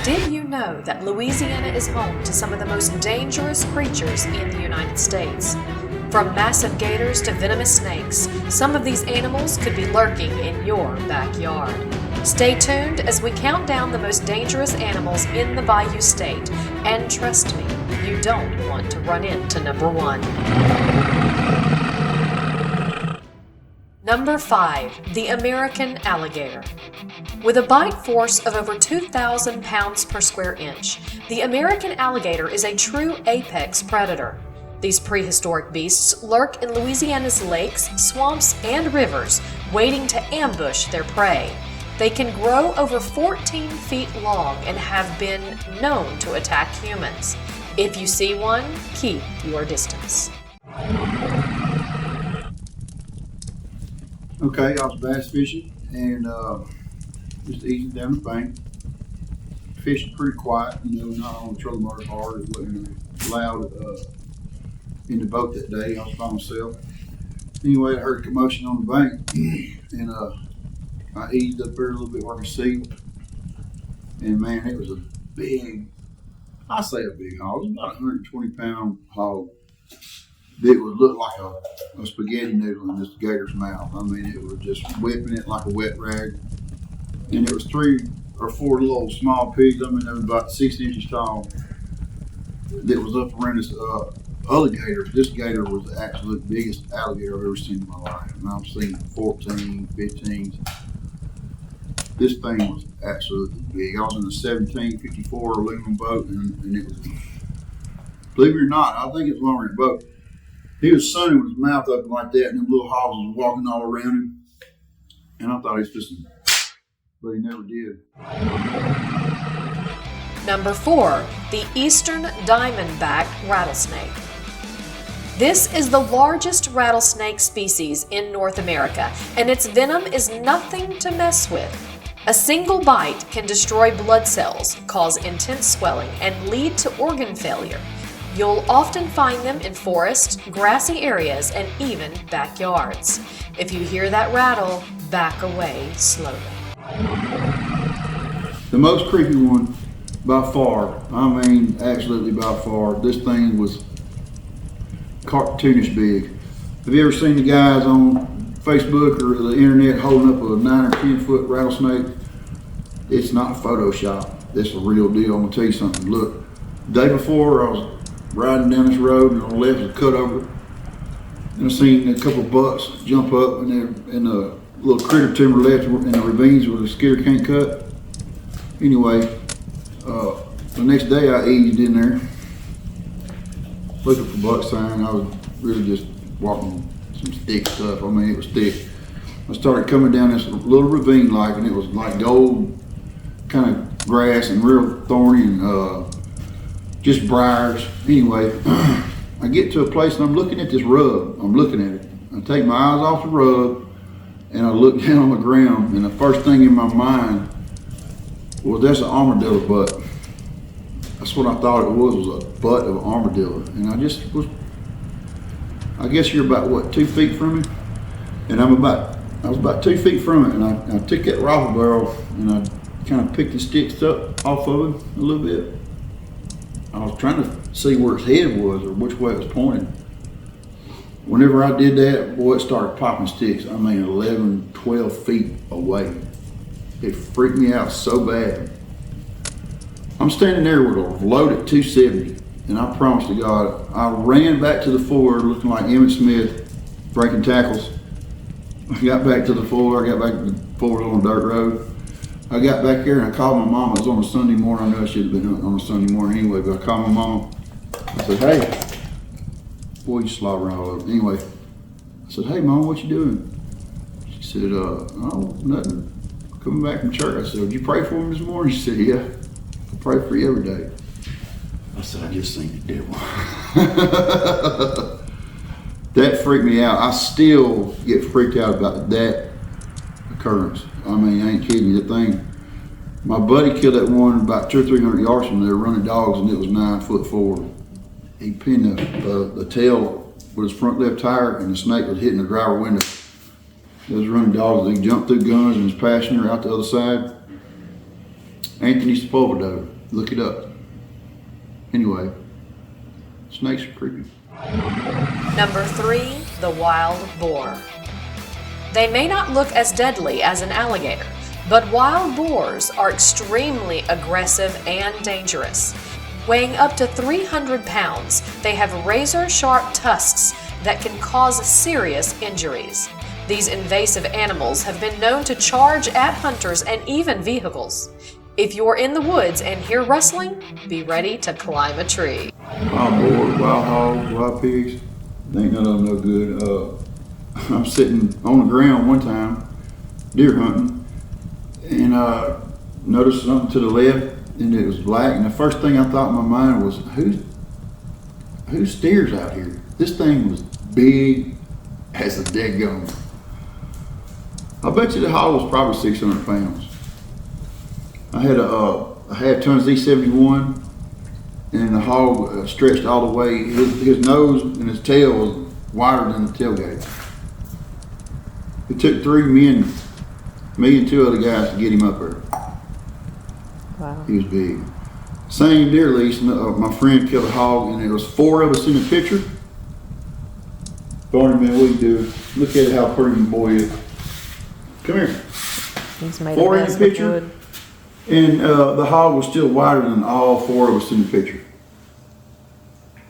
Did you know that Louisiana is home to some of the most dangerous creatures in the United States? From massive gators to venomous snakes, some of these animals could be lurking in your backyard. Stay tuned as we count down the most dangerous animals in the Bayou State, and trust me, you don't want to run into number one. Number 5. The American alligator. With a bite force of over 2,000 pounds per square inch, the American alligator is a true apex predator. These prehistoric beasts lurk in Louisiana's lakes, swamps, and rivers, waiting to ambush their prey. They can grow over 14 feet long and have been known to attack humans. If you see one, keep your distance. Okay, I was bass fishing and just easing down the bank. Fishing pretty quiet, not on the trolling motor hard. It wasn't loud in the boat that day. I was by myself. Anyway, I heard a commotion on the bank and I eased up there a little bit where I could see. And man, it was a big, I say a big hog. It was about a 120-pound hog. It would look like a spaghetti noodle in this gator's mouth. I mean, it was just whipping it like a wet rag. And it was 3 or 4 little small pigs. I mean, they were about 6 inches tall. That was up around this other gator. This gator was the absolute biggest alligator I've ever seen in my life. And I've seen 14, 15s. This thing was absolutely big. I was in a 1754 aluminum boat, and it was, believe it or not, I think it's longer than a boat. He was sunning with his mouth open like that, and them little hogs was walking all around him. And I thought he was just, but he never did. Number 4. The Eastern Diamondback Rattlesnake. This is the largest rattlesnake species in North America, and its venom is nothing to mess with. A single bite can destroy blood cells, cause intense swelling, and lead to organ failure. You'll often find them in forests, grassy areas, and even backyards. If you hear that rattle, back away slowly. The most creepy one by far, I mean absolutely by far, this thing was cartoonish big. Have you ever seen the guys on Facebook or the internet holding up a 9 or 10 foot rattlesnake? It's not Photoshop. It's a real deal. I'm gonna tell you something. Look, the day before I was riding down this road, and on the left was a cutover, and I seen a couple of bucks jump up, and they're in a little critter timber left in the ravines where the skidder can't cut. Anyway, the next day I eased in there, looking for buck sign. I was really just walking some thick stuff. I mean, it was thick. I started coming down this little ravine like, and it was like gold kind of grass and real thorny and just briars. Anyway, I get to a place and I'm looking at this rug. I'm looking at it. I take my eyes off the rug and I look down on the ground, and the first thing in my mind was, that's an armadillo butt. That's what I thought it was a butt of an armadillo. And I guess you're about, what, 2 feet from me? And I was about 2 feet from it, and I took that rifle barrel and I kind of picked the sticks up off of him a little bit. I was trying to see where his head was or which way it was pointing. Whenever I did that, boy, it started popping sticks. I mean, 11, 12 feet away. It freaked me out so bad. I'm standing there with a loaded 270, and I promise to God, I ran back to the ford looking like Emmett Smith, breaking tackles. I got back to the ford. I got back to the ford on a dirt road. I got back there and I called my mama. It was on a Sunday morning. I know I should have been on a Sunday morning anyway, but I called my mama. I said, hey, boy, you slobbering all over. Anyway, I said, hey, Mom, what you doing? She said, oh, nothing. Coming back from church. I said, did you pray for him this morning? She said, yeah, I pray for you every day. I said, I just seen the devil. That freaked me out. I still get freaked out about that occurrence. I mean, I ain't kidding you. That thing, my buddy killed that one about 200 or 300 yards from there running dogs, and it was 9 foot forward. He pinned the tail with his front left tire, and the snake was hitting the driver window. It was running dogs. He jumped through guns and his passenger out the other side. Anthony Spovedore. Look it up. Anyway, snakes are creepy. Number 3, the wild boar. They may not look as deadly as an alligator, but wild boars are extremely aggressive and dangerous. Weighing up to 300 pounds, they have razor-sharp tusks that can cause serious injuries. These invasive animals have been known to charge at hunters and even vehicles. If you're in the woods and hear rustling, be ready to climb a tree. Wild boars, wild hogs, wild pigs, ain't none of them no good. I'm sitting on the ground one time, deer hunting, and noticed something to the left, and it was black. And the first thing I thought in my mind was, who steers out here? This thing was big as a dead gum. I bet you the hog was probably 600 pounds. I had a ton Z71, and the hog stretched all the way. His nose and his tail was wider than the tailgate. It took 3 men, me and 2 other guys, to get him up there. Wow. He was big. Same deer lease, my friend killed a hog, and there was 4 of us in the picture. Barney, man, what you do? Look at how pretty your boy is. Come here. He's made 4 a in mess the with picture, wood. and the hog was still wider than all 4 of us in the picture.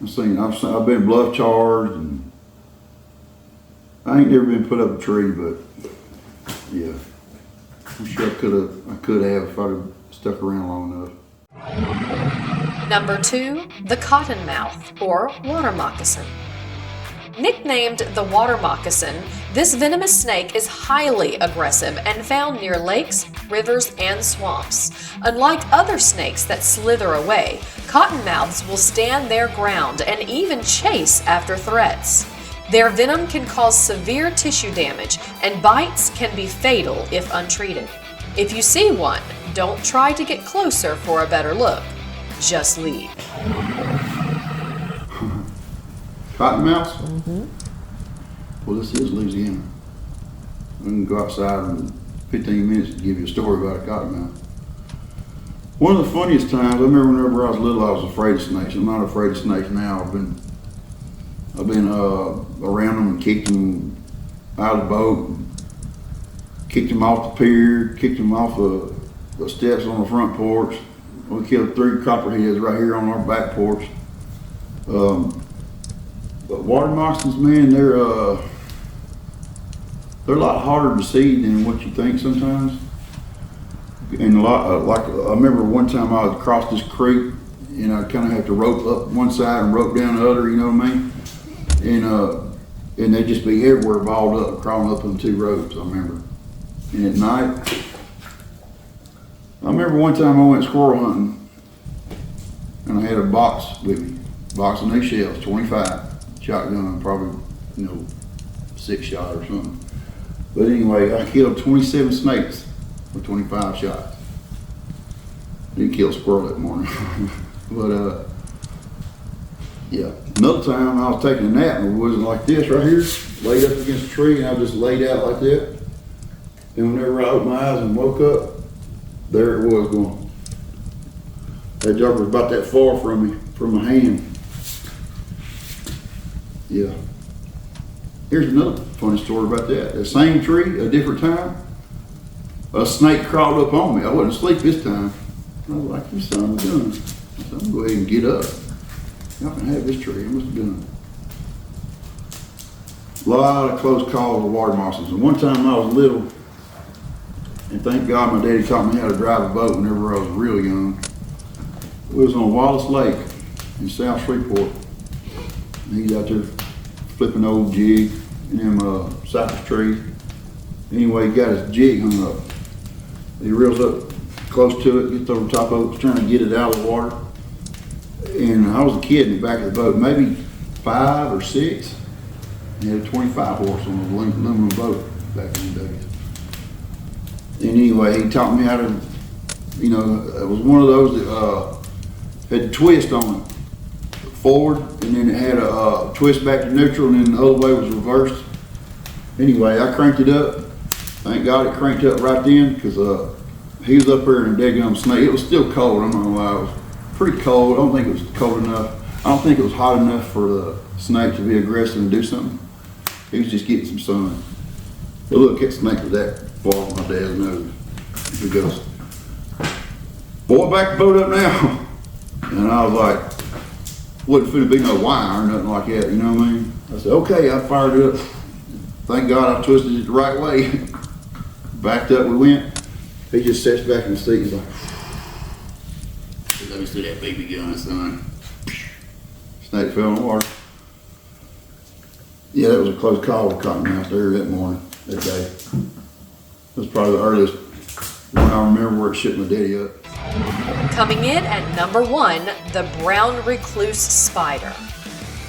I've been bluff charged, and I ain't never been put up a tree, but yeah, I'm sure I could have if I'd have stuck around long enough. Number 2, the cottonmouth or water moccasin. Nicknamed the water moccasin, this venomous snake is highly aggressive and found near lakes, rivers, and swamps. Unlike other snakes that slither away, cottonmouths will stand their ground and even chase after threats. Their venom can cause severe tissue damage, and bites can be fatal if untreated. If you see one, don't try to get closer for a better look. Just leave. Cottonmouths? Mm-hmm. Well, this is Louisiana. I can go outside in 15 minutes to give you a story about a cottonmouth. One of the funniest times, I remember whenever I was little, I was afraid of snakes. I'm not afraid of snakes now. I've been around them and kicked them out of the boat, kicked them off the pier, kicked them off the steps on the front porch. We killed 3 copperheads right here on our back porch. But water moccasins, man, they're a lot harder to see than what you think sometimes. And a lot, like I remember one time I was across this creek, and I kind of had to rope up one side and rope down the other. You know what I mean? And they'd just be everywhere, balled up, crawling up on 2 ropes. I remember. And at night, I remember one time I went squirrel hunting, and I had a box with me, box of new shells, 25. Shotgun, probably, 6 shot or something. But anyway, I killed 27 snakes with 25 shots. Didn't kill a squirrel that morning. But yeah. Another time I was taking a nap in the woods like this right here, laid up against a tree, and I just laid out like that. And whenever I opened my eyes and woke up, there it was going. That joker was about that far from me, from my hand. Yeah. Here's another funny story about that. The same tree, a different time, a snake crawled up on me. I wasn't asleep this time. I was like, you son of a gun. I said, I'm gonna go ahead and get up. Y'all can have this tree. I must have done a lot of close calls with water moccasins. And one time I was little, and thank God my daddy taught me how to drive a boat whenever I was real young. It was on Wildest Lake in South Shreveport. And he's out there flipping old jig in them cypress trees. Anyway, he got his jig hung up. He reels up close to it, gets over the top of it, trying to get it out of the water. And I was a kid in the back of the boat, maybe 5 or 6. He had a 25 horse on a aluminum boat back in the days. And anyway, he taught me how to, it was one of those that had a twist on it, forward, and then it had a twist back to neutral, and then the other way was reversed. Anyway, I cranked it up. Thank God it cranked up right then, because he was up there in a daggum snake. It was still cold, I'm not gonna lie. It was pretty cold. I don't think it was cold enough. I don't think it was hot enough for the snake to be aggressive and do something. He was just getting some sun. But look, that snake was that far on my dad's nose. He goes, boy, back the boat up now. And I was like, wasn't finna be no wire or nothing like that, you know what I mean? I said, okay, I fired it up. Thank God I twisted it the right way. Backed up, we went. He just sits back in the seat. He's like, let me see that baby gun, son. Snake fell in the water. Yeah, that was a close call with Cottonmouth there that morning, that day. It was probably the earliest one I remember where it shook my daddy up. Coming in at number 1, the brown recluse spider.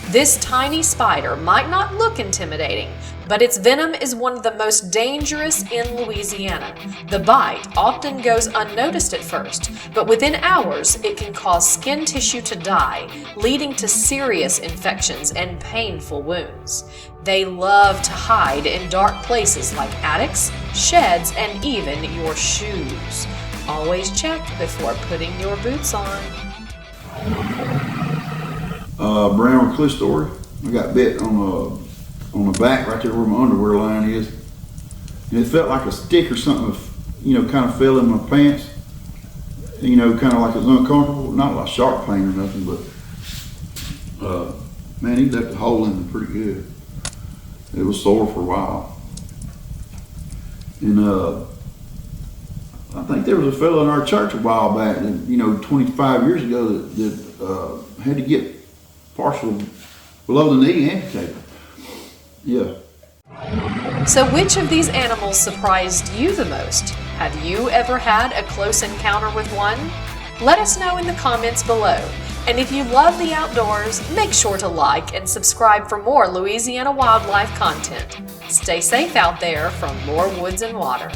This tiny spider might not look intimidating, but its venom is one of the most dangerous in Louisiana. The bite often goes unnoticed at first, but within hours it can cause skin tissue to die, leading to serious infections and painful wounds. They love to hide in dark places like attics, sheds, and even your shoes. Always check before putting your boots on. Brown recluse story. I got bit on the back right there where my underwear line is. And it felt like a stick or something, kind of fell in my pants. Kind of like it was uncomfortable. Not like sharp pain or nothing, but man, he left a hole in me pretty good. It was sore for a while. And I think there was a fellow in our church a while back, that, 25 years ago that had to get partial below the knee amputated. Yeah. So which of these animals surprised you the most? Have you ever had a close encounter with one? Let us know in the comments below. And if you love the outdoors, make sure to like and subscribe for more Louisiana wildlife content. Stay safe out there from more woods and water.